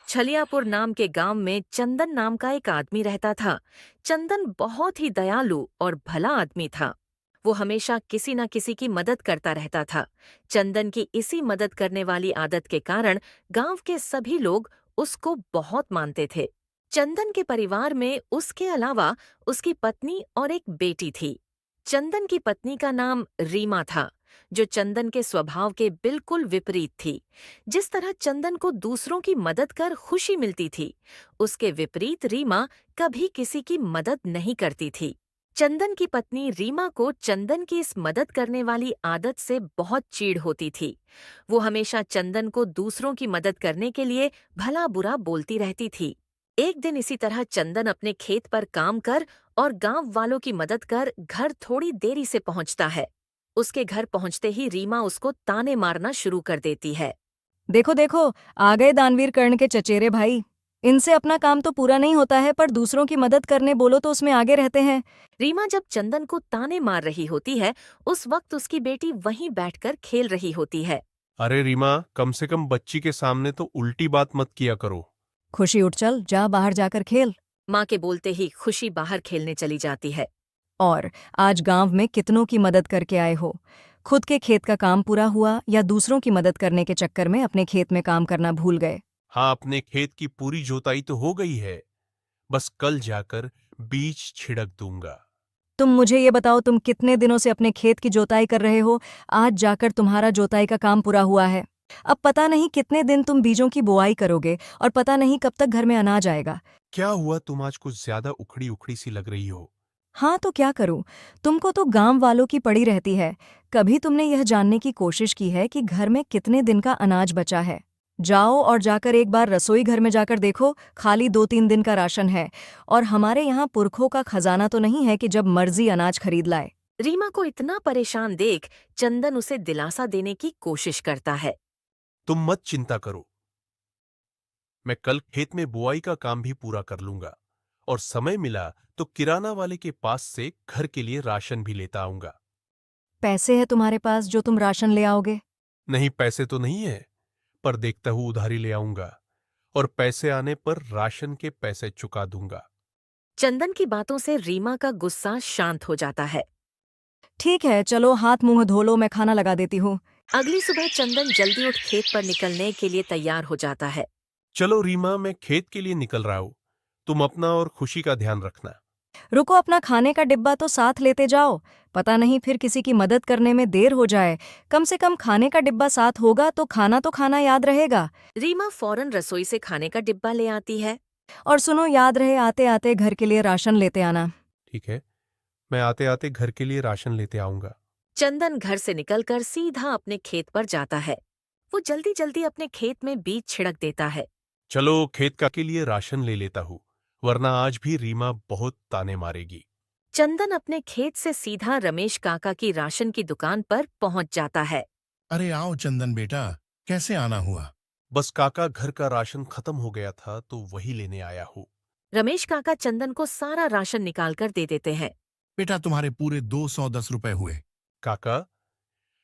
छलियापुर नाम के गांव में चंदन नाम का एक आदमी रहता था। चंदन बहुत ही दयालु और भला आदमी था। वो हमेशा किसी न किसी की मदद करता रहता था। चंदन की इसी मदद करने वाली आदत के कारण गांव के सभी लोग उसको बहुत मानते थे। चंदन के परिवार में उसके अलावा उसकी पत्नी और एक बेटी थी। चंदन की पत्नी का नाम रीमा था, जो चंदन के स्वभाव के बिल्कुल विपरीत थी। जिस तरह चंदन को दूसरों की मदद कर खुशी मिलती थी, उसके विपरीत रीमा कभी किसी की मदद नहीं करती थी। चंदन की पत्नी रीमा को चंदन की इस मदद करने वाली आदत से बहुत चीड़ होती थी। वो हमेशा चंदन को दूसरों की मदद करने के लिए भला बुरा बोलती रहती थी। एक दिन इसी तरह चंदन अपने खेत पर काम कर और गांव वालों की मदद कर घर थोड़ी देरी से पहुंचता है। उसके घर पहुंचते ही रीमा उसको ताने मारना शुरू कर देती है। देखो देखो, आ गए दानवीर कर्ण के चचेरे भाई। इनसे अपना काम तो पूरा नहीं होता है, पर दूसरों की मदद करने बोलो तो उसमें आगे रहते हैं। रीमा जब चंदन को ताने मार रही होती है, उस वक्त उसकी बेटी वहीं बैठकर खेल रही होती है। अरे रीमा, कम से कम बच्ची के सामने तो उल्टी बात मत किया करो। खुशी उठ चल, जा बाहर जाकर खेल। माँ के बोलते ही खुशी बाहर खेलने चली जाती है। और आज गांव में कितनों की मदद करके आए हो? खुद के खेत का काम पूरा हुआ या दूसरों की मदद करने के चक्कर में अपने खेत में काम करना भूल गए? हाँ, अपने खेत की पूरी जोताई तो हो गई है, बस कल जाकर बीज छिड़क दूंगा। तुम मुझे ये बताओ, तुम कितने दिनों से अपने खेत की जोताई कर रहे हो? आज जाकर तुम्हारा जोताई का काम पूरा हुआ है। अब पता नहीं कितने दिन तुम बीजों की बुआई करोगे और पता नहीं कब तक घर में अनाज आएगा। क्या हुआ, तुम आज कुछ ज्यादा उखड़ी उखड़ी सी लग रही हो? हाँ तो क्या करूं, तुमको तो गांव वालों की पड़ी रहती है। कभी तुमने यह जानने की कोशिश की है कि घर में कितने दिन का अनाज बचा है? जाओ और जाकर एक बार रसोई घर में जाकर देखो, खाली 2-3 दिन का राशन है। और हमारे यहाँ पुरखों का खजाना तो नहीं है कि जब मर्जी अनाज खरीद लाए। रीमा को इतना परेशान देख चंदन उसे दिलासा देने की कोशिश करता है। तुम मत चिंता करो, मैं कल खेत में बुआई का काम भी पूरा कर लूंगा और समय मिला तो किराना वाले के पास से घर के लिए राशन भी लेता आऊंगा। पैसे है तुम्हारे पास जो तुम राशन ले आओगे? नहीं, पैसे तो नहीं है, पर देखता हूं उधारी ले आऊंगा और पैसे आने पर राशन के पैसे चुका दूंगा। चंदन की बातों से रीमा का गुस्सा शांत हो जाता है। ठीक है, चलो हाथ मुंह धो लो, मैं खाना लगा देती हूँ। अगली सुबह चंदन जल्दी उठ खेत पर निकलने के लिए तैयार हो जाता है। चलो रीमा, मैं खेत के लिए निकल रहा हूं, तुम अपना और खुशी का ध्यान रखना। रुको, अपना खाने का डिब्बा तो साथ लेते जाओ। पता नहीं फिर किसी की मदद करने में देर हो जाए। कम से कम खाने का डिब्बा साथ होगा तो खाना याद रहेगा। रीमा फौरन रसोई से खाने का डिब्बा ले आती है। और सुनो, याद रहे आते आते घर के लिए राशन लेते आना। ठीक है, मैं आते आते घर के लिए राशन लेते आऊंगा। चंदन घर से निकलकर सीधा अपने खेत पर जाता है। वो जल्दी जल्दी अपने खेत में बीज छिड़क देता है। चलो खेत का के लिए राशन ले लेता हूं, वरना आज भी रीमा बहुत ताने मारेगी। चंदन अपने खेत से सीधा रमेश काका की राशन की दुकान पर पहुंच जाता है। अरे आओ चंदन बेटा, कैसे आना हुआ? बस काका, घर का राशन खत्म हो गया था तो वही लेने आया हूं। रमेश काका चंदन को सारा राशन निकालकर दे देते हैं। बेटा तुम्हारे पूरे 210 रुपए हुए। काका,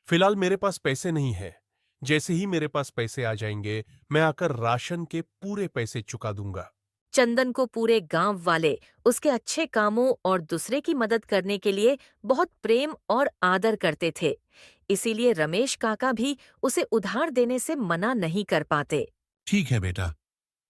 फिलहाल मेरे पास पैसे नहीं है, जैसे ही मेरे पास पैसे आ जाएंगे मैं आकर राशन के पूरे पैसे चुका दूंगा। चंदन को पूरे गांव वाले उसके अच्छे कामों और दूसरे की मदद करने के लिए बहुत प्रेम और आदर करते थे। इसीलिए रमेश काका भी उसे उधार देने से मना नहीं कर पाते। ठीक है बेटा,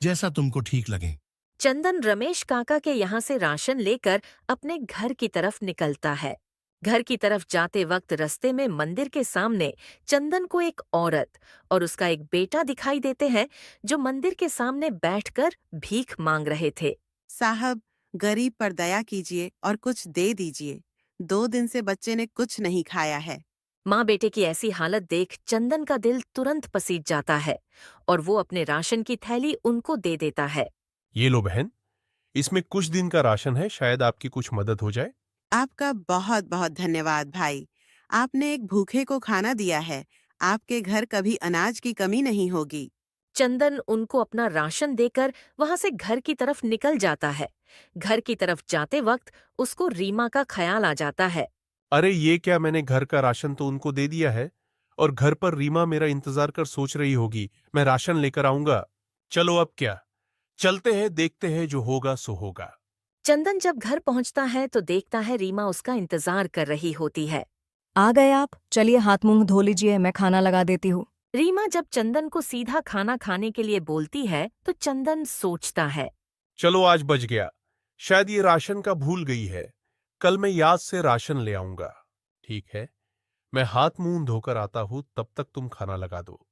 जैसा तुमको ठीक लगे। चंदन रमेश काका के यहाँ से राशन लेकर अपने घर की तरफ निकलता है। घर की तरफ जाते वक्त रास्ते में मंदिर के सामने चंदन को एक औरत और उसका एक बेटा दिखाई देते हैं, जो मंदिर के सामने बैठकर भीख मांग रहे थे। साहब, गरीब पर दया कीजिए और कुछ दे दीजिए। 2 दिन से बच्चे ने कुछ नहीं खाया है। माँ बेटे की ऐसी हालत देख चंदन का दिल तुरंत पसीज जाता है और वो अपने राशन की थैली उनको दे देता है। ये लो बहन, इसमें कुछ दिन का राशन है, शायद आपकी कुछ मदद हो जाए। आपका बहुत बहुत धन्यवाद भाई। आपने एक भूखे को खाना दिया है। आपके घर कभी अनाज की कमी नहीं होगी। चंदन उनको अपना राशन देकर वहां से घर की तरफ निकल जाता है। घर की तरफ जाते वक्त उसको रीमा का ख्याल आ जाता है। अरे ये क्या, मैंने घर का राशन तो उनको दे दिया है और घर पर रीमा मेरा इंतजार कर सोच रही होगी मैं राशन लेकर आऊंगा। चलो अब क्या, चलते हैं, देखते हैं, जो होगा सो होगा। चंदन जब घर पहुंचता है तो देखता है रीमा उसका इंतजार कर रही होती है। आ गए आप? चलिए हाथ मुंह धो लीजिए, मैं खाना लगा देती हूँ। रीमा जब चंदन को सीधा खाना खाने के लिए बोलती है तो चंदन सोचता है। चलो आज बच गया, शायद ये राशन का भूल गई है, कल मैं याद से राशन ले आऊंगा। ठीक है, मैं हाथ मुंह धोकर आता हूं, तब तक तुम खाना लगा दो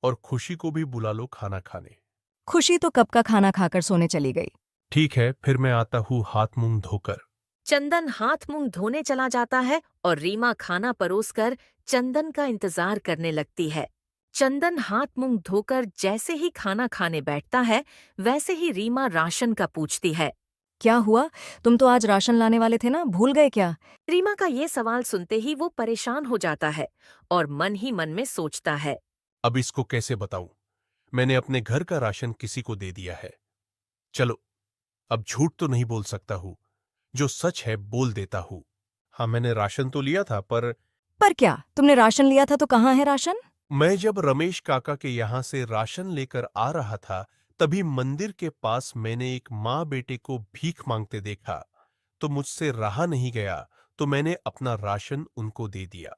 और खुशी को भी बुला लो खाना खाने। खुशी तो कब का खाना खाकर सोने चली गई। ठीक है, फिर मैं आता हूं हाथ मुंह धोकर। चंदन हाथ मुंह धोने चला जाता है और रीमा खाना परोसकर चंदन का इंतजार करने लगती है। चंदन हाथ मुंह धोकर जैसे ही खाना खाने बैठता है, वैसे ही रीमा राशन का पूछती है। क्या हुआ? तुम तो आज राशन लाने वाले थे ना, भूल गए क्या? रीमा का ये सवाल सुनते ही वो परेशान हो जाता है और मन ही मन में सोचता है। अब इसको कैसे बताऊं, मैंने अपने घर का राशन किसी को दे दिया है। चलो, अब झूठ तो नहीं बोल सकता हूं, जो सच है बोल देता हूं। हाँ, मैंने राशन तो लिया था, पर क्या तुमने राशन लिया था तो कहाँ है राशन? मैं जब रमेश काका के यहां से राशन लेकर आ रहा था, तभी मंदिर के पास मैंने एक माँ बेटे को भीख मांगते देखा, तो मुझसे रहा नहीं गया, तो मैंने अपना राशन उनको दे दिया।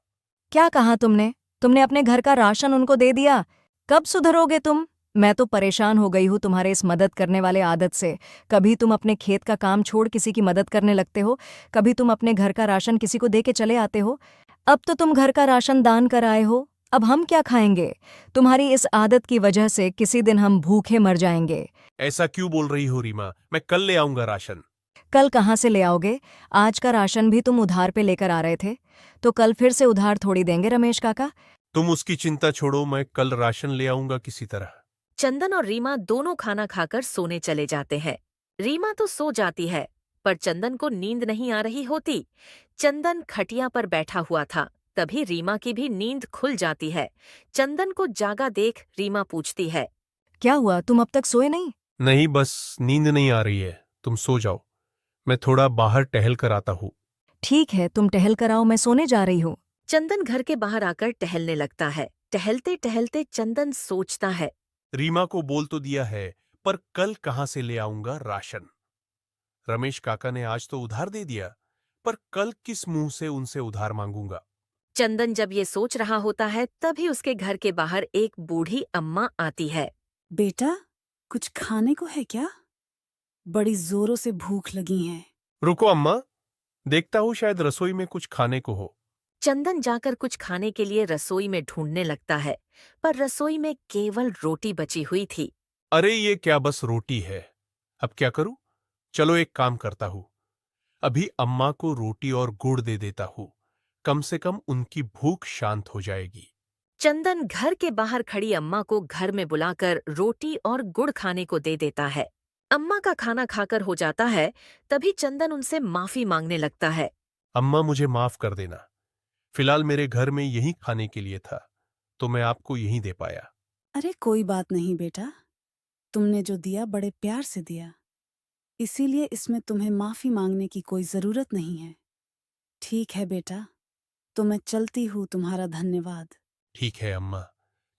क्या कहा तुमने? तुमने अपने घर का राशन उनको दे दिया? कब सुधरोगे तुम? मैं तो परेशान हो गई हूँ तुम्हारे इस मदद करने वाले आदत से। कभी तुम अपने खेत का काम छोड़ किसी की मदद करने लगते हो, कभी तुम अपने घर का राशन किसी को दे के चले आते हो। अब तो तुम घर का राशन दान कर आए हो, अब हम क्या खाएंगे? तुम्हारी इस आदत की वजह से किसी दिन हम भूखे मर जाएंगे। ऐसा क्यों बोल रही हो रीमा? मैं कल ले आऊंगा राशन। कल कहाँ से ले आओगे? आज का राशन भी तुम उधार पे लेकर आ रहे थे, तो कल फिर से उधार थोड़ी देंगे रमेश काका। तुम उसकी चिंता छोड़ो, मैं कल राशन ले आऊंगा किसी तरह। चंदन और रीमा दोनों खाना खाकर सोने चले जाते हैं। रीमा तो सो जाती है, पर चंदन को नींद नहीं आ रही होती। चंदन खटिया पर बैठा हुआ था, तभी रीमा की भी नींद खुल जाती है। चंदन को जागा देख रीमा पूछती है। क्या हुआ, तुम अब तक सोए नहीं? नहीं, बस नींद नहीं आ रही है, तुम सो जाओ, मैं थोड़ा बाहर टहल कर आता हूँ। ठीक है, तुम टहल कर आओ, मैं सोने जा रही हूँ। चंदन घर के बाहर आकर टहलने लगता है। टहलते टहलते चंदन सोचता है। रीमा को बोल तो दिया है, पर कल कहाँ से ले आऊंगा राशन? रमेश काका ने आज तो उधार दे दिया, पर कल किस मुंह से उनसे उधार मांगूंगा? चंदन जब ये सोच रहा होता है, तभी उसके घर के बाहर एक बूढ़ी अम्मा आती है। बेटा, कुछ खाने को है क्या? बड़ी जोरों से भूख लगी है। रुको अम्मा, देखता हूँ शायद रसोई में कुछ खाने को हो। चंदन जाकर कुछ खाने के लिए रसोई में ढूंढने लगता है, पर रसोई में केवल रोटी बची हुई थी। अरे ये क्या, बस रोटी है, अब क्या करूं? चलो एक काम करता हूं, अभी अम्मा को रोटी और गुड़ दे देता हूं, कम से कम उनकी भूख शांत हो जाएगी। चंदन घर के बाहर खड़ी अम्मा को घर में बुलाकर रोटी और गुड़ खाने को दे देता है। अम्मा का खाना खाकर हो जाता है, तभी चंदन उनसे माफी मांगने लगता है। अम्मा मुझे माफ कर देना, फिलहाल मेरे घर में यही खाने के लिए था, तो मैं आपको यही दे पाया। अरे कोई बात नहीं बेटा, तुमने जो दिया बड़े प्यार से दिया, इसीलिए इसमें तुम्हें माफी मांगने की कोई जरूरत नहीं है। ठीक है बेटा, तो मैं चलती हूँ, तुम्हारा धन्यवाद। ठीक है अम्मा,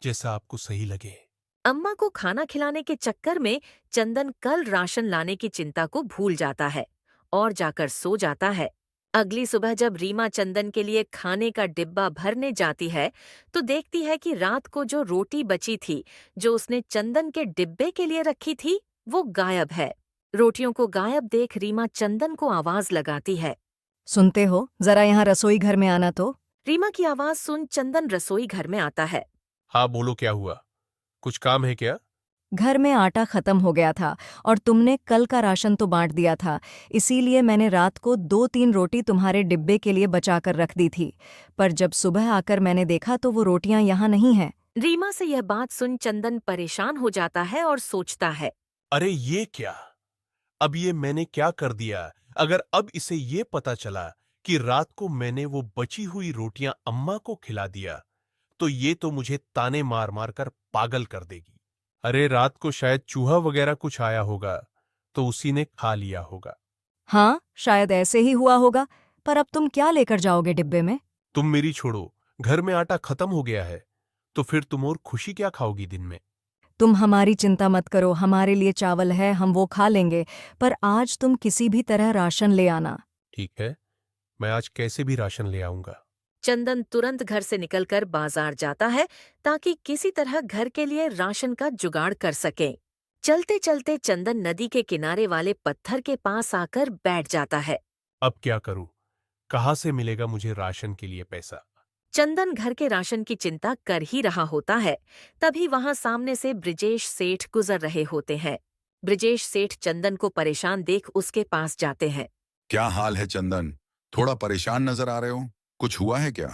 जैसा आपको सही लगे। अम्मा को खाना खिलाने के चक्कर में चंदन कल राशन लाने की चिंता को भूल जाता है और जाकर सो जाता है। अगली सुबह जब रीमा चंदन के लिए खाने का डिब्बा भरने जाती है, तो देखती है कि रात को जो रोटी बची थी, जो उसने चंदन के डिब्बे के लिए रखी थी, वो गायब है। रोटियों को गायब देख रीमा चंदन को आवाज लगाती है। सुनते हो, जरा यहाँ रसोई घर में आना तो। रीमा की आवाज सुन चंदन रसोई घर में आता है। हाँ बोलो, क्या हुआ? कुछ काम है क्या? घर में आटा खत्म हो गया था और तुमने कल का राशन तो बांट दिया था, इसीलिए मैंने रात को 2-3 रोटी तुम्हारे डिब्बे के लिए बचाकर रख दी थी, पर जब सुबह आकर मैंने देखा तो वो रोटियां यहाँ नहीं हैं। रीमा से यह बात सुन चंदन परेशान हो जाता है और सोचता है। अरे ये क्या, अब ये मैंने क्या कर दिया? अगर अब इसे ये पता चला कि रात को मैंने वो बची हुई रोटियां अम्मा को खिला दिया, तो ये तो मुझे ताने मार मार कर पागल कर देगी। अरे रात को शायद चूहा वगैरह कुछ आया होगा, तो उसी ने खा लिया होगा। हाँ, शायद ऐसे ही हुआ होगा, पर अब तुम क्या लेकर जाओगे डिब्बे में? तुम मेरी छोड़ो, घर में आटा खत्म हो गया है, तो फिर तुम और खुशी क्या खाओगी दिन में? तुम हमारी चिंता मत करो, हमारे लिए चावल है, हम वो खा लेंगे, पर आज तुम किसी भी तरह राशन ले आना। ठीक है, मैं आज कैसे भी राशन ले आऊंगा। चंदन तुरंत घर से निकलकर बाजार जाता है ताकि किसी तरह घर के लिए राशन का जुगाड़ कर सके। चलते चलते चंदन नदी के किनारे वाले पत्थर के पास आकर बैठ जाता है। अब क्या करूं? कहाँ से मिलेगा मुझे राशन के लिए पैसा? चंदन घर के राशन की चिंता कर ही रहा होता है, तभी वहां सामने से ब्रिजेश सेठ गुजर रहे होते हैं। ब्रिजेश सेठ चंदन को परेशान देख उसके पास जाते हैं। क्या हाल है चंदन? थोड़ा परेशान नजर आ रहे हो। कुछ हुआ है क्या?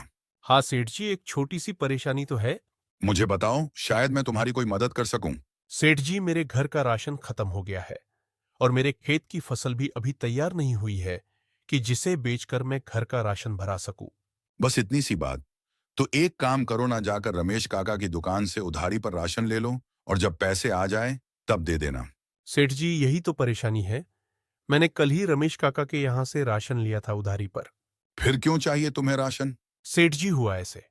हाँ सेठ जी, एक छोटी सी परेशानी तो है। मुझे बताओ, शायद मैं तुम्हारी कोई मदद कर सकूं। सेठ जी, मेरे घर का राशन खत्म हो गया है और मेरे खेत की फसल भी अभी तैयार नहीं हुई है कि जिसे बेचकर मैं घर का राशन भरा सकूं। बस इतनी सी बात। तो एक काम करो ना, जाकर रमेश काका की दुकान से उधारी पर राशन ले लो और जब पैसे आ जाए तब दे देना। सेठ जी, यही तो परेशानी है। मैंने कल ही रमेश काका के यहाँ से राशन लिया था उधारी पर। फिर क्यों चाहिए तुम्हें राशन? सेठ जी, हुआ ऐसे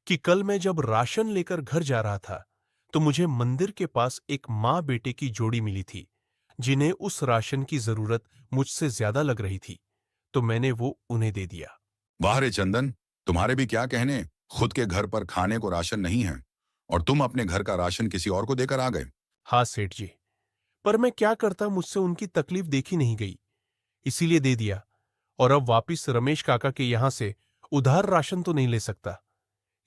कि कल मैं जब राशन लेकर घर जा रहा था तो मुझे मंदिर के पास एक माँ बेटे की जोड़ी मिली थी जिन्हें उस राशन की जरूरत मुझसे ज्यादा लग रही थी, तो मैंने वो उन्हें दे दिया। वाह रे चंदन, तुम्हारे भी क्या कहने। खुद के घर पर खाने को राशन नहीं है और तुम अपने घर का राशन किसी और को देकर आ गए। हाँ सेठ जी, पर मैं क्या करता, मुझसे उनकी तकलीफ देखी नहीं गई, इसीलिए दे दिया। और अब वापिस रमेश काका के यहाँ से उधार राशन तो नहीं ले सकता,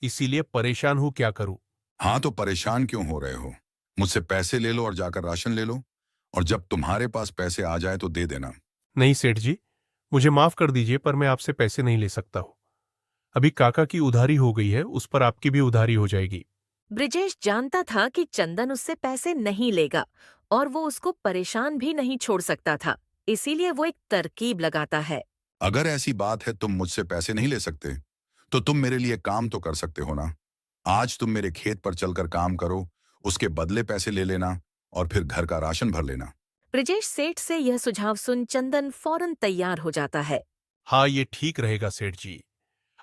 इसीलिए परेशान हूं, क्या करूं। हाँ, तो परेशान क्यों हो रहे हो? मुझसे पैसे ले लो और जाकर राशन ले लो, और जब तुम्हारे पास पैसे आ जाए तो दे देना। नहीं सेठ जी, मुझे माफ कर दीजिए, पर मैं आपसे पैसे नहीं ले सकता हूं। अभी काका की उधारी हो गई है, उस पर आपकी भी उधारी हो जाएगी। ब्रिजेश जानता था कि चंदन उससे पैसे नहीं लेगा और वो उसको परेशान भी नहीं छोड़ सकता था, इसीलिए वो एक तरकीब लगाता है। अगर ऐसी बात है तुम मुझसे पैसे नहीं ले सकते, तो तुम मेरे लिए काम तो कर सकते हो ना। आज तुम मेरे खेत पर चलकर काम करो, उसके बदले पैसे ले लेना और फिर घर का राशन भर लेना। ब्रिजेश सेठ से यह सुझाव सुन चंदन फौरन तैयार हो जाता है। हाँ, ये ठीक रहेगा सेठ जी।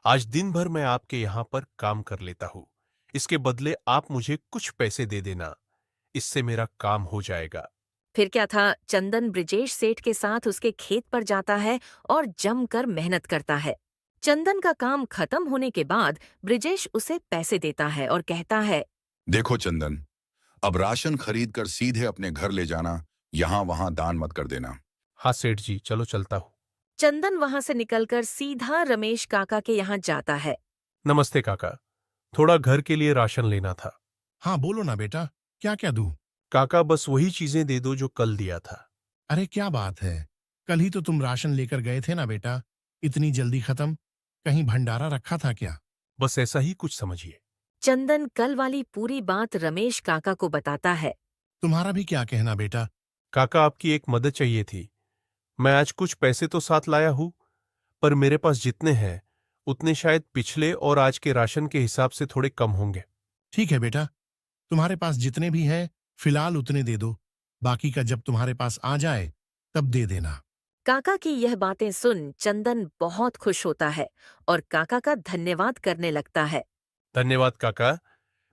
आज दिन भर मैं आपके यहाँ पर काम कर लेता हूँ, इसके बदले आप मुझे कुछ पैसे दे देना, इससे मेरा काम हो जाएगा। फिर क्या था, चंदन ब्रिजेश सेठ के साथ उसके खेत पर जाता है और जमकर मेहनत करता है। चंदन का काम खत्म होने के बाद ब्रिजेश उसे पैसे देता है और कहता है, देखो चंदन, अब राशन खरीद कर सीधे अपने घर ले जाना, यहाँ वहां दान मत कर देना। हाँ सेठ जी, चलो चलता हूँ। चंदन वहां से निकलकर सीधा रमेश काका के यहाँ जाता है। नमस्ते काका, थोड़ा घर के लिए राशन लेना था। हाँ बोलो ना बेटा, क्या क्या दूं? काका, बस वही चीजें दे दो जो कल दिया था। अरे क्या बात है, कल ही तो तुम राशन लेकर गए थे ना बेटा, इतनी जल्दी खत्म? कहीं भंडारा रखा था क्या? बस ऐसा ही कुछ समझिए। चंदन कल वाली पूरी बात रमेश काका को बताता है। तुम्हारा भी क्या कहना बेटा? काका, आपकी एक मदद चाहिए थी। मैं आज कुछ पैसे तो साथ लाया हूँ, पर मेरे पास जितने हैं उतने शायद पिछले और आज के राशन के हिसाब से थोड़े कम होंगे। ठीक है बेटा, तुम्हारे पास जितने भी है फिलहाल उतने दे दो, बाकी का जब तुम्हारे पास आ जाए तब दे देना। काका की यह बातें सुन चंदन बहुत खुश होता है और काका का धन्यवाद करने लगता है। धन्यवाद काका,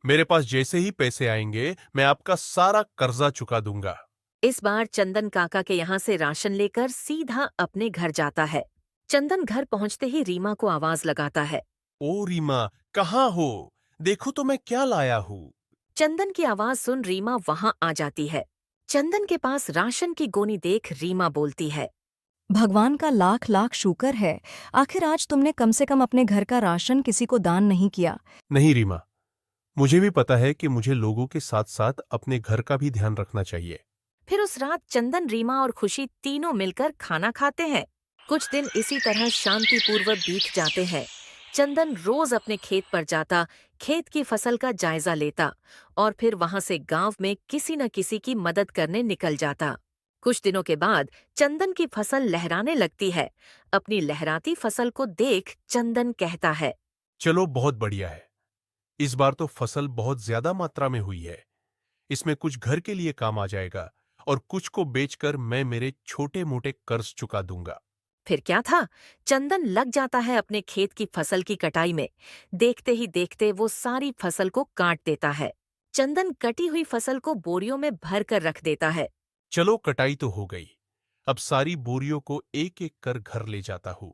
मेरे पास जैसे ही पैसे आएंगे मैं आपका सारा कर्जा चुका दूंगा। इस बार चंदन काका के यहाँ से राशन लेकर सीधा अपने घर जाता है। चंदन घर पहुँचते ही रीमा को आवाज लगाता है। ओ रीमा, कहाँ हो? देखो तो मैं क्या लाया हूँ। चंदन की आवाज सुन रीमा वहां आ जाती है। चंदन के पास राशन की गोनी देख रीमा बोलती है। भगवान का लाख लाख शुक्र है, आखिर आज तुमने कम से कम अपने घर का राशन किसी को दान नहीं किया। नहीं रीमा, मुझे भी पता है कि मुझे लोगों के साथ साथ अपने घर का भी ध्यान रखना चाहिए। फिर उस रात चंदन, रीमा और खुशी तीनों मिलकर खाना खाते हैं। कुछ दिन इसी तरह शांतिपूर्वक बीत जाते हैं। चंदन रोज अपने खेत पर जाता, खेत की फसल का जायजा लेता और फिर वहां से गांव में किसी न किसी की मदद करने निकल जाता। कुछ दिनों के बाद चंदन की फसल लहराने लगती है। अपनी लहराती फसल को देख चंदन कहता है। चलो, बहुत बढ़िया है। इस बार तो फसल बहुत ज्यादा मात्रा में हुई है। इसमें कुछ घर के लिए काम आ जाएगा और कुछ को बेचकर मैं मेरे छोटे मोटे कर्ज चुका दूंगा। फिर क्या था, चंदन लग जाता है अपने खेत की फसल की कटाई में। देखते ही देखते वो सारी फसल को काट देता है। चंदन कटी हुई फसल को बोरियों में भर कर रख देता है। चलो कटाई तो हो गई। अब सारी बोरियों को एक एक कर घर ले जाता हूँ।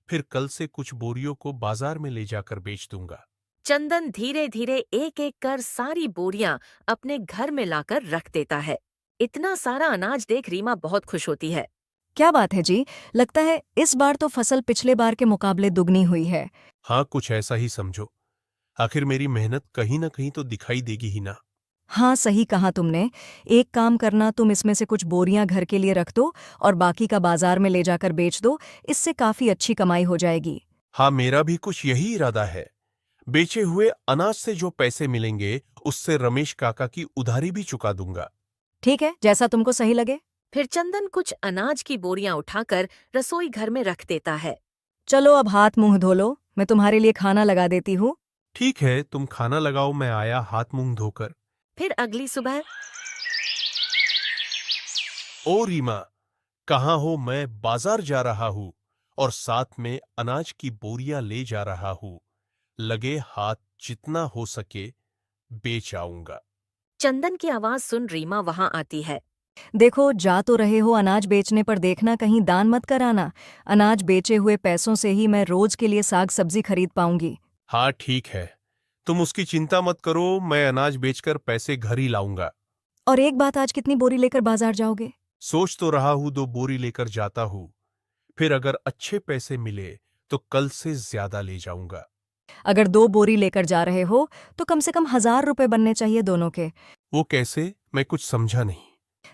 फिर कल से कुछ बोरियों को बाजार में ले जाकर बेच दूंगा। चंदन धीरे धीरे एक एक कर सारी बोरियां अपने घर में लाकर रख देता है। इतना सारा अनाज देख रीमा बहुत खुश होती है। क्या बात है जी, लगता है इस बार तो फसल पिछले बार के मुकाबले दुगनी हुई है। हाँ, कुछ ऐसा ही समझो। आखिर मेरी मेहनत कहीं ना कहीं तो दिखाई देगी ही ना। हाँ, सही कहा तुमने। एक काम करना, तुम इसमें से कुछ बोरियां घर के लिए रख दो और बाकी का बाजार में ले जाकर बेच दो। इससे काफी अच्छी कमाई हो जाएगी। हाँ, मेरा भी कुछ यही इरादा है। बेचे हुए अनाज से जो पैसे मिलेंगे उससे रमेश काका की उधारी भी चुका दूंगा। ठीक है, जैसा तुमको सही लगे। फिर चंदन कुछ अनाज की बोरियां उठाकर रसोई घर में रख देता है। चलो अब हाथ मुंह धो लो, मैं तुम्हारे लिए खाना लगा देती हूँ। ठीक है, तुम खाना लगाओ, मैं आया हाथ मुंह धोकर। फिर अगली सुबह ओ रीमा, कहाँ हो? मैं बाजार जा रहा हूँ और साथ में अनाज की बोरियां ले जा रहा हूँ। लगे हाथ जितना हो सके बेच आऊंगा। चंदन की आवाज सुन रीमा वहां आती है। देखो, जा तो रहे हो अनाज बेचने, पर देखना कहीं दान मत कराना। अनाज बेचे हुए पैसों से ही मैं रोज के लिए साग सब्जी खरीद पाऊंगी। हाँ ठीक है, तुम उसकी चिंता मत करो, मैं अनाज बेचकर पैसे घर ही लाऊंगा। और एक बात, आज कितनी बोरी लेकर बाजार जाओगे? सोच तो रहा हूं 2 बोरी लेकर जाता हूँ। फिर अगर अच्छे पैसे मिले तो कल से ज्यादा ले जाऊंगा। अगर 2 बोरी लेकर जा रहे हो तो कम से कम 1,000 रुपए बनने चाहिए दोनों के। वो कैसे? मैं कुछ समझा नहीं।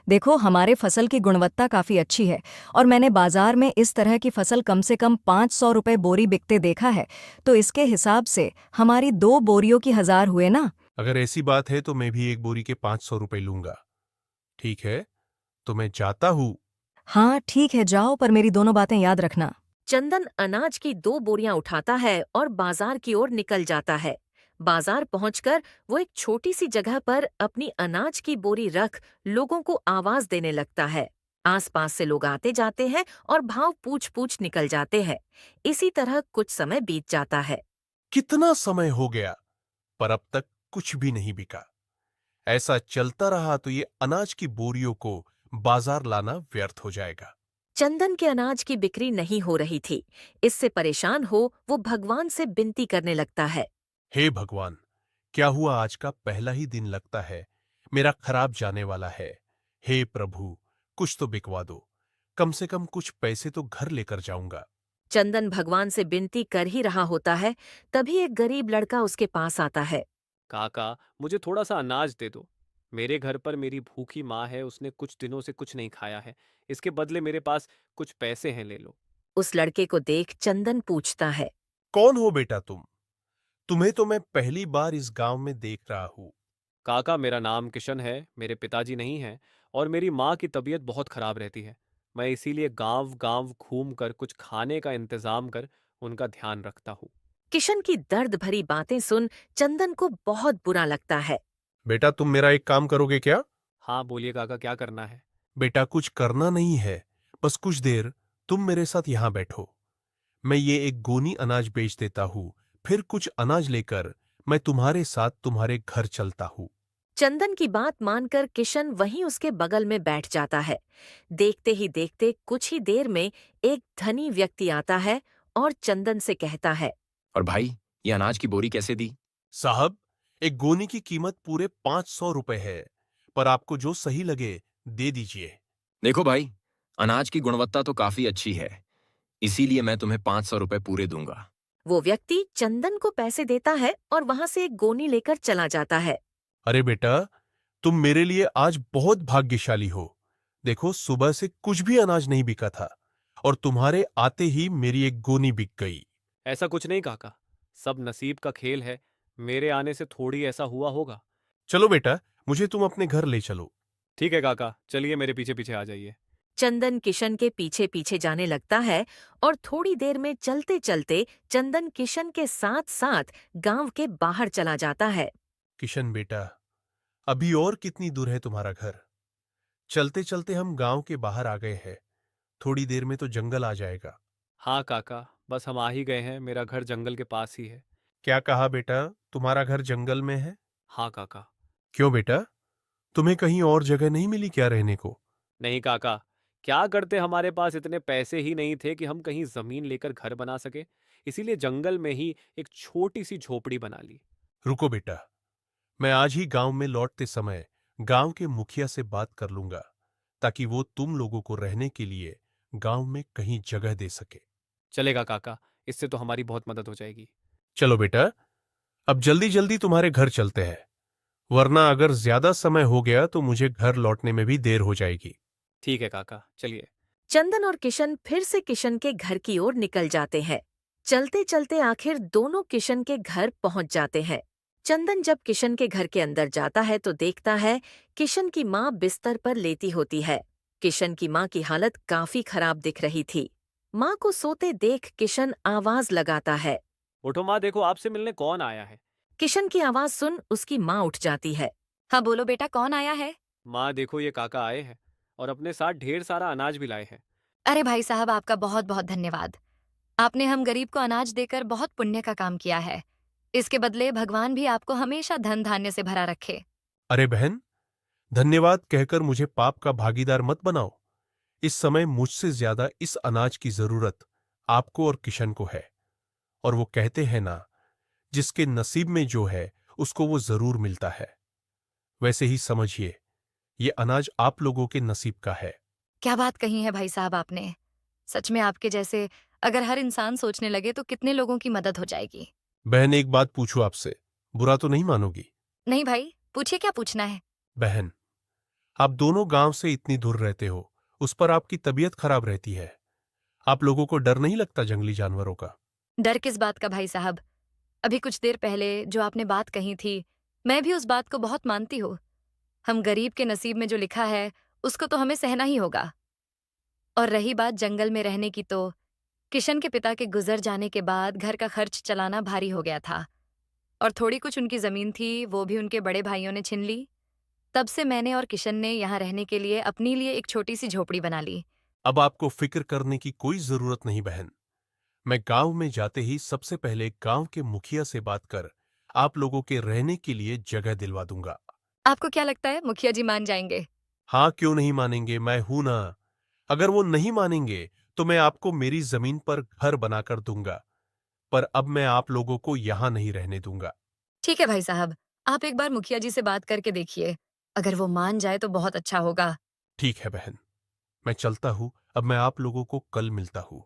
देखो, हमारे फसल की गुणवत्ता काफी अच्छी है और मैंने बाजार में इस तरह की फसल कम से कम 500 रुपए बोरी बिकते देखा है। तो इसके हिसाब से हमारी 2 बोरियों की 1,000 हुए ना। अगर ऐसी बात है तो मैं भी 1 बोरी के 500 रुपए लूंगा। ठीक है, तो मैं जाता हूँ। हाँ ठीक है, जाओ, पर मेरी दोनों बातें याद रखना। चंदन अनाज की 2 बोरियां उठाता है और बाजार की ओर निकल जाता है। बाजार पहुंचकर वो एक छोटी सी जगह पर अपनी अनाज की बोरी रख लोगों को आवाज देने लगता है। आसपास से लोग आते जाते हैं और भाव पूछ पूछ निकल जाते हैं। इसी तरह कुछ समय बीत जाता है। कितना समय हो गया पर अब तक कुछ भी नहीं बिका। ऐसा चलता रहा तो ये अनाज की बोरियों को बाजार लाना व्यर्थ हो जाएगा। चंदन के अनाज की बिक्री नहीं हो रही थी। इससे परेशान हो वो भगवान से विनती करने लगता है। हे भगवान, क्या हुआ? आज का पहला ही दिन लगता है मेरा खराब जाने वाला है। हे प्रभु, कुछ तो बिकवा दो। कम से कम कुछ पैसे तो घर लेकर जाऊंगा। चंदन भगवान से विनती कर ही रहा होता है, तभी एक गरीब लड़का उसके पास आता है। काका, मुझे थोड़ा सा अनाज दे दो। मेरे घर पर मेरी भूखी माँ है, उसने कुछ दिनों से कुछ नहीं खाया है। इसके बदले मेरे पास कुछ पैसे हैं, ले लो। उस लड़के को देख चंदन पूछता है। कौन हो बेटा तुम? तुम्हें तो मैं पहली बार इस गांव में देख रहा हूं। काका, मेरा नाम किशन है, मेरे पिताजी नहीं हैं और मेरी माँ की तबीयत बहुत खराब रहती है। मैं इसीलिए गांव गांव घूम कर कुछ खाने का इंतजाम कर उनका ध्यान रखता हूँ। किशन की दर्द भरी बातें सुन चंदन को बहुत बुरा लगता है। बेटा, तुम मेरा एक काम करोगे क्या? हाँ बोलिए काका, क्या करना है? बेटा, कुछ करना नहीं है, बस कुछ देर तुम मेरे साथ यहां बैठो। मैं ये एक गोनी अनाज बेच देता हूं, फिर कुछ अनाज लेकर मैं तुम्हारे साथ तुम्हारे घर चलता हूं। चंदन की बात मानकर किशन वहीं उसके बगल में बैठ जाता है। देखते ही देखते कुछ ही देर में एक धनी व्यक्ति आता है और चंदन से कहता है। और भाई, ये अनाज की बोरी कैसे दी? साहब, एक गोनी की कीमत पूरे 500 रुपए है, पर आपको जो सही लगे दे दीजिए। देखो भाई, अनाज की गुणवत्ता तो काफी अच्छी है, इसीलिए मैं तुम्हें 500 रुपए पूरे दूंगा। वो व्यक्ति चंदन को पैसे देता है और वहां से एक गोनी लेकर चला जाता है। अरे बेटा, तुम मेरे लिए आज बहुत भाग्यशाली हो। देखो, सुबह से कुछ भी अनाज नहीं बिका था और तुम्हारे आते ही मेरी एक गोनी बिक गई। ऐसा कुछ नहीं काका, सब नसीब का खेल है। मेरे आने से थोड़ी ऐसा हुआ होगा। चलो बेटा, मुझे तुम अपने घर ले चलो। ठीक है काका, चलिए मेरे पीछे पीछे आ जाइए। चंदन किशन के पीछे पीछे जाने लगता है और थोड़ी देर में चलते चलते चंदन किशन के साथ साथ गांव के बाहर चला जाता है। किशन बेटा, अभी और कितनी दूर है तुम्हारा घर? चलते चलते हम गांव के बाहर आ गए हैं। थोड़ी देर में तो जंगल आ जाएगा। हाँ काका, बस हम आ ही गए हैं, मेरा घर जंगल के पास ही है। क्या कहा बेटा? तुम्हारा घर जंगल में है? हाँ काका, क्यों बेटा, तुम्हें कहीं और जगह नहीं मिली क्या रहने को? नहीं काका, क्या करते, हमारे पास इतने पैसे ही नहीं थे कि हम कहीं जमीन लेकर घर बना सके। इसीलिए जंगल में ही एक छोटी सी झोपड़ी बना ली। रुको बेटा, मैं आज ही गांव में लौटते समय गांव के मुखिया से बात कर लूंगा, ताकि वो तुम लोगों को रहने के लिए गांव में कहीं जगह दे सके। चलेगा काका, इससे तो हमारी बहुत मदद हो जाएगी। चलो बेटा, अब जल्दी जल्दी तुम्हारे घर चलते हैं, वरना अगर ज्यादा समय हो गया तो मुझे घर लौटने में भी देर हो जाएगी। ठीक है काका, चलिए। चंदन और किशन फिर से किशन के घर की ओर निकल जाते हैं। चलते चलते आखिर दोनों किशन के घर पहुंच जाते हैं। चंदन जब किशन के घर के अंदर जाता है तो देखता है किशन की माँ बिस्तर पर लेटी होती है। किशन की माँ की हालत काफी खराब दिख रही थी। माँ को सोते देख किशन आवाज लगाता है। उठो माँ, देखो आपसे मिलने कौन आया है। किशन की आवाज सुन उसकी माँ उठ जाती है। हाँ बोलो बेटा, कौन आया है? माँ देखो, ये काका आए हैं और अपने साथ ढेर सारा अनाज भी लाए हैं। अरे भाई साहब, आपका बहुत बहुत धन्यवाद। आपने हम गरीब को अनाज देकर बहुत पुण्य का काम किया है। इसके बदले भगवान भी आपको हमेशा धन धान्य से भरा रखे। अरे बहन, धन्यवाद कहकर मुझे पाप का भागीदार मत बनाओ। इस समय मुझसे ज्यादा इस अनाज की जरूरत आपको और किशन को है। और वो कहते हैं ना, जिसके नसीब में जो है उसको वो जरूर मिलता है। वैसे ही समझिए, ये अनाज आप लोगों के नसीब का है। क्या बात कही है भाई साहब आपने। सच में आपके जैसे अगर हर इंसान सोचने लगे तो कितने लोगों की मदद हो जाएगी। बहन, एक बात पूछूं आपसे, बुरा तो नहीं मानोगी? नहीं भाई, पूछिए, क्या पूछना है? बहन, आप दोनों गांव से इतनी दूर रहते हो, उस पर आपकी तबीयत खराब रहती है। आप लोगों को डर नहीं लगता जंगली जानवरों का? डर किस बात का भाई साहब? अभी कुछ देर पहले जो आपने बात कही थी, मैं भी उस बात को बहुत मानती हूँ। हम गरीब के नसीब में जो लिखा है उसको तो हमें सहना ही होगा। और रही बात जंगल में रहने की, तो किशन के पिता के गुजर जाने के बाद घर का खर्च चलाना भारी हो गया था। और थोड़ी कुछ उनकी जमीन थी, वो भी उनके बड़े भाइयों ने छीन ली। तब से मैंने और किशन ने यहाँ रहने के लिए अपने लिए एक छोटी सी झोपड़ी बना ली। अब आपको फिक्र करने की कोई जरूरत नहीं बहन। मैं गांव में जाते ही सबसे पहले गांव के मुखिया से बात कर आप लोगों के रहने के लिए जगह दिलवा दूंगा। आपको क्या लगता है मुखिया जी मान जाएंगे? हाँ, क्यों नहीं मानेंगे, मैं हूं ना। अगर वो नहीं मानेंगे तो मैं आपको मेरी जमीन पर घर बनाकर दूंगा, पर अब मैं आप लोगों को यहां नहीं रहने दूंगा। ठीक है भाई साहब, आप एक बार मुखिया जी से बात करके देखिए। अगर वो मान जाए तो बहुत अच्छा होगा। ठीक है बहन, मैं चलता हूं। अब मैं आप लोगों को कल मिलता हूं,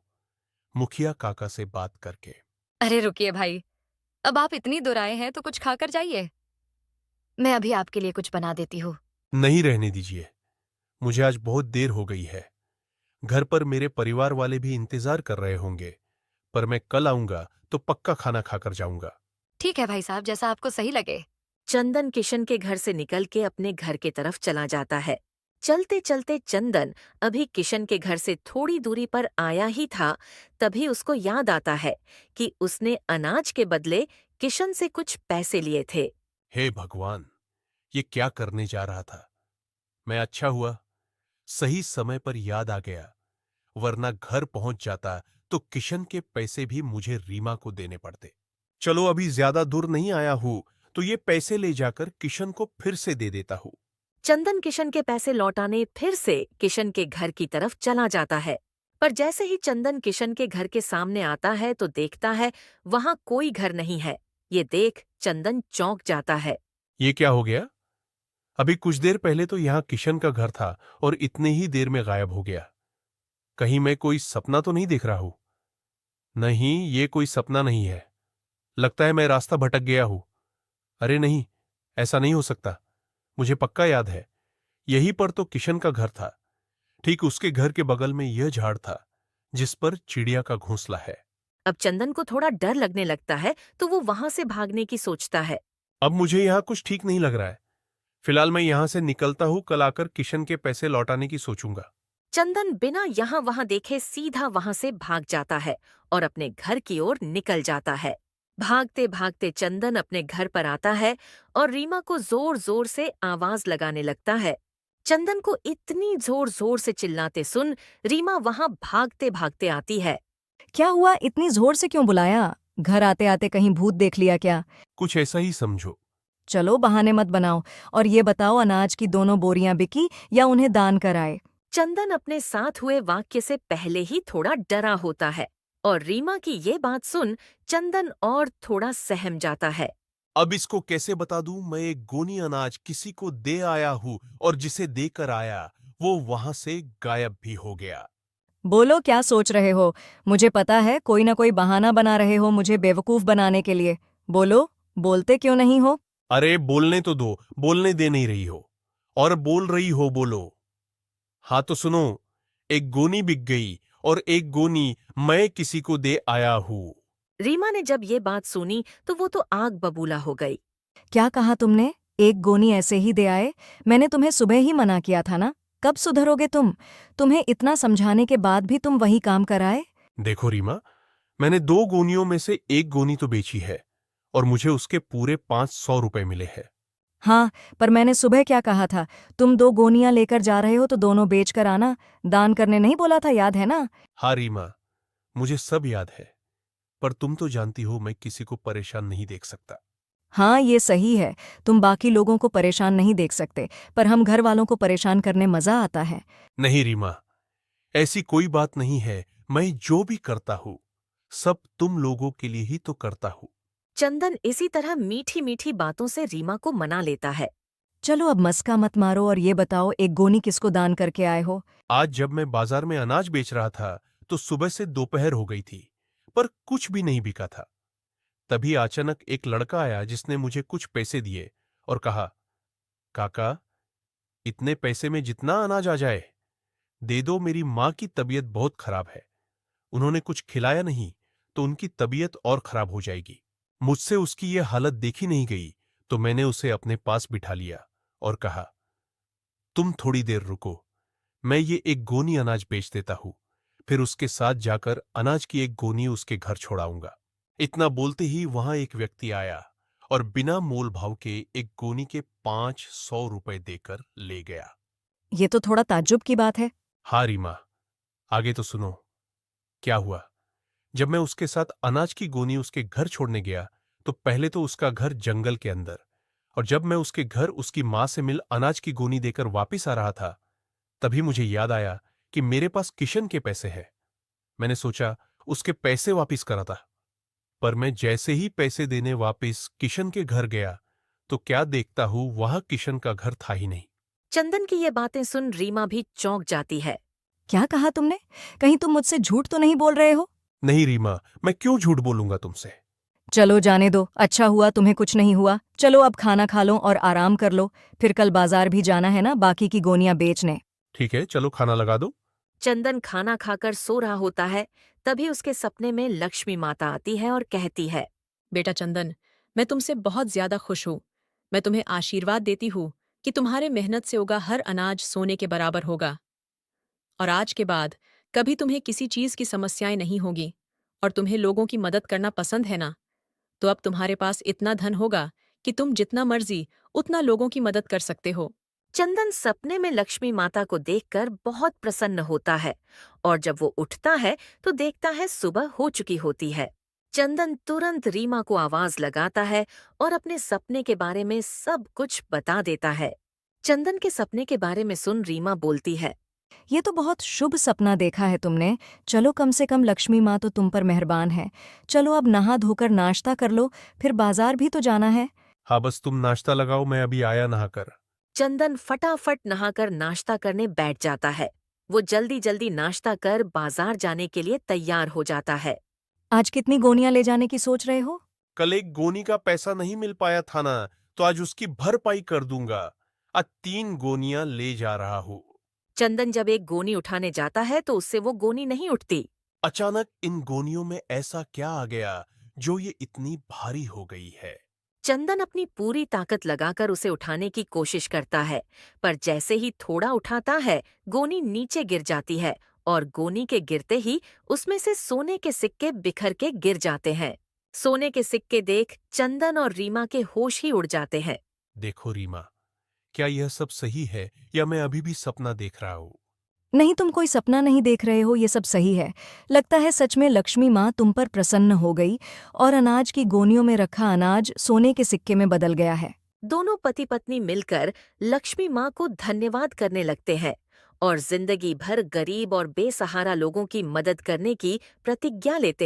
मुखिया काका से बात करके। अरे रुकिए भाई, अब आप इतनी दूर आए हैं तो कुछ खाकर जाइए। मैं अभी आपके लिए कुछ बना देती हूँ। नहीं, रहने दीजिए, मुझे आज बहुत देर हो गई है। घर पर मेरे परिवार वाले भी इंतजार कर रहे होंगे, पर मैं कल आऊंगा तो पक्का खाना खाकर जाऊंगा। ठीक है भाई साहब, जैसा आपको सही लगे। चंदन किशन के घर से निकल के अपने घर की तरफ चला जाता है। चलते चलते चंदन अभी किशन के घर से थोड़ी दूरी पर आया ही था, तभी उसको याद आता है कि उसने अनाज के बदले किशन से कुछ पैसे लिए थे। हे भगवान, ये क्या करने जा रहा था मैं? अच्छा हुआ सही समय पर याद आ गया, वरना घर पहुंच जाता तो किशन के पैसे भी मुझे रीमा को देने पड़ते। चलो, अभी ज्यादा दूर नहीं आया हूं तो ये पैसे ले जाकर किशन को फिर से दे देता हूं। चंदन किशन के पैसे लौटाने फिर से किशन के घर की तरफ चला जाता है, पर जैसे ही चंदन किशन के घर के सामने आता है तो देखता है वहां कोई घर नहीं है। ये देख चंदन चौंक जाता है। ये क्या हो गया? अभी कुछ देर पहले तो यहां किशन का घर था और इतने ही देर में गायब हो गया। कहीं मैं कोई सपना तो नहीं देख रहा हूं? नहीं, ये कोई सपना नहीं है। लगता है मैं रास्ता भटक गया हूं। अरे नहीं, ऐसा नहीं हो सकता। मुझे पक्का याद है, यहीं पर तो किशन का घर था। ठीक उसके घर के बगल में यह झाड़ था जिस पर चिड़िया का घोंसला है। अब चंदन को थोड़ा डर लगने लगता है तो वो वहां से भागने की सोचता है। अब मुझे यहां कुछ ठीक नहीं लग रहा है। फिलहाल मैं यहां से निकलता हूं, कल आकर किशन के पैसे लौटाने की सोचूंगा। चंदन बिना यहाँ वहां देखे सीधा वहां से भाग जाता है और अपने घर की ओर निकल जाता है। भागते भागते चंदन अपने घर पर आता है और रीमा को जोर जोर से आवाज लगाने लगता है। चंदन को इतनी जोर जोर से चिल्लाते सुन रीमा वहां भागते भागते आती है। क्या हुआ, इतनी जोर से क्यों बुलाया? घर आते आते कहीं भूत देख लिया क्या? कुछ ऐसा ही समझो। चलो बहाने मत बनाओ और ये बताओ अनाज की दोनों बोरियां बिकी या उन्हें दान कराए। चंदन अपने साथ हुए वाक्य से पहले ही थोड़ा डरा होता है और रीमा की ये बात सुन चंदन और थोड़ा सहम जाता है। अब इसको कैसे बता दूं मैं एक गोनी अनाज किसी को दे आया हूं और जिसे देकर आया वो वहां से गायब भी हो गया। बोलो क्या सोच रहे हो? मुझे पता है कोई ना कोई बहाना बना रहे हो मुझे बेवकूफ बनाने के लिए। बोलो, बोलते क्यों नहीं हो? अरे बोलने तो दो, बोलने दे नहीं रही हो और बोल रही हो, बोलो। हाँ तो सुनो, एक गोनी बिक गई और एक गोनी मैं किसी को दे आया हूं। रीमा ने जब ये बात सुनी तो वो तो आग बबूला हो गई। क्या कहा तुमने? एक गोनी ऐसे ही दे आए? मैंने तुम्हें सुबह ही मना किया था ना। कब सुधरोगे तुम? तुम्हें इतना समझाने के बाद भी तुम वही काम कराए? देखो रीमा, मैंने 2 गोनियों में से एक गोनी तो बेची है और मुझे उसके पूरे 500 रुपए मिले हैं। हाँ, पर मैंने सुबह क्या कहा था? तुम 2 गोनियां लेकर जा रहे हो तो दोनों बेच कर आना। दान करने नहीं बोला था, याद है ना? हाँ रीमा, मुझे सब याद है, पर तुम तो जानती हो मैं किसी को परेशान नहीं देख सकता। हाँ, ये सही है। तुम बाकी लोगों को परेशान नहीं देख सकते, पर हम घर वालों को परेशान करने मजा आता है। नहीं रीमा, ऐसी कोई बात नहीं है। मैं जो भी करता हूं सब तुम लोगों के लिए ही तो करता हूं। चंदन इसी तरह मीठी मीठी बातों से रीमा को मना लेता है। चलो अब मस्का मत मारो और ये बताओ एक गोनी किसको दान करके आए हो? आज जब मैं बाजार में अनाज बेच रहा था तो सुबह से दोपहर हो गई थी, पर कुछ भी नहीं बिका था। तभी अचानक एक लड़का आया जिसने मुझे कुछ पैसे दिए और कहा, काका, इतने पैसे में जितना अनाज आ जाए दे दो, मेरी माँ की तबीयत बहुत खराब है। उन्होंने कुछ खिलाया नहीं तो उनकी तबीयत और खराब हो जाएगी। मुझसे उसकी ये हालत देखी नहीं गई तो मैंने उसे अपने पास बिठा लिया और कहा, तुम थोड़ी देर रुको, मैं ये एक गोनी अनाज बेच देता हूं, फिर उसके साथ जाकर अनाज की एक गोनी उसके घर छोड़ाऊंगा। इतना बोलते ही वहां एक व्यक्ति आया और बिना मोल भाव के एक गोनी के 500 रुपए देकर ले गया। ये तो थोड़ा ताज्जुब की बात है। हाँ रीमा, आगे तो सुनो। क्या हुआ, जब मैं उसके साथ अनाज की गोनी उसके घर छोड़ने गया तो पहले तो उसका घर जंगल के अंदर, और जब मैं उसके घर उसकी मां से मिल अनाज की गोनी देकर वापस आ रहा था तभी मुझे याद आया कि मेरे पास किशन के पैसे हैं। मैंने सोचा उसके पैसे वापस कराता, पर मैं जैसे ही पैसे देने वापस किशन के घर गया तो क्या देखता हूं वहां किशन का घर था ही नहीं। चंदन की ये बातें सुन रीमा भी चौंक जाती है। क्या कहा तुमने? कहीं तुम मुझसे झूठ तो नहीं बोल रहे हो? नहीं रीमा, मैं क्यों झूठ बोलूंगा तुमसे। चलो जाने दो, अच्छा हुआ तुम्हें कुछ नहीं हुआ। चलो अब खाना खा लो और आराम कर लो, फिर कल बाजार भी जाना है ना बाकी की गोनियां बेचने। ठीक है, चलो खाना लगा दो। चंदन खाना खाकर सो रहा होता है, तभी उसके सपने में लक्ष्मी माता आती है और कहती है, बेटा चंदन, मैं तुमसे बहुत ज्यादा खुश हूँ। मैं तुम्हें आशीर्वाद देती हूँ कि तुम्हारे मेहनत से उगा हर अनाज सोने के बराबर होगा और आज के बाद कभी तुम्हें किसी चीज की समस्याएं नहीं होगी। और तुम्हें लोगों की मदद करना पसंद है ना, तो अब तुम्हारे पास इतना धन होगा कि तुम जितना मर्जी उतना लोगों की मदद कर सकते हो। चंदन सपने में लक्ष्मी माता को देखकर बहुत प्रसन्न होता है और जब वो उठता है तो देखता है सुबह हो चुकी होती है। चंदन तुरंत रीमा को आवाज लगाता है और अपने सपने के बारे में सब कुछ बता देता है। चंदन के सपने के बारे में सुन रीमा बोलती है, ये तो बहुत शुभ सपना देखा है तुमने। चलो कम से कम लक्ष्मी माँ तो तुम पर मेहरबान है। चलो अब नहा धोकर नाश्ता कर लो, फिर बाजार भी तो जाना है। हाँ बस तुम नाश्ता लगाओ, मैं अभी आया नहाकर। चंदन फटाफट नहाकर नाश्ता करने बैठ जाता है। वो जल्दी जल्दी नाश्ता कर बाजार जाने के लिए तैयार हो जाता है। आज कितनी गोनियां ले जाने की सोच रहे हो? कल एक गोनी का पैसा नहीं मिल पाया था ना, तो आज उसकी भरपाई कर दूंगा। आज 3 गोनियां ले जा रहा हूं। चंदन जब एक गोनी उठाने जाता है तो उससे वो गोनी नहीं उठती। अचानक इन गोनियों में ऐसा क्या आ गया जो ये इतनी भारी हो गई है। चंदन अपनी पूरी ताकत लगाकर उसे उठाने की कोशिश करता है, पर जैसे ही थोड़ा उठाता है गोनी नीचे गिर जाती है और गोनी के गिरते ही उसमें से सोने के सिक्के बिखर के गिर जाते हैं। सोने के सिक्के देख चंदन और रीमा के होश ही उड़ जाते हैं। देखो रीमा, क्या यह सब सही है या मैं अभी भी सपना देख रहा हूँ? नहीं, तुम कोई सपना नहीं देख रहे हो, ये सब सही है। लगता है सच में लक्ष्मी माँ तुम पर प्रसन्न हो गई और अनाज की गोनियों में रखा अनाज सोने के सिक्के में बदल गया है। दोनों पति पत्नी मिलकर लक्ष्मी माँ को धन्यवाद करने लगते हैं और जिंदगी भर गरीब और बेसहारा लोगों की मदद करने की प्रतिज्ञा लेते हैं।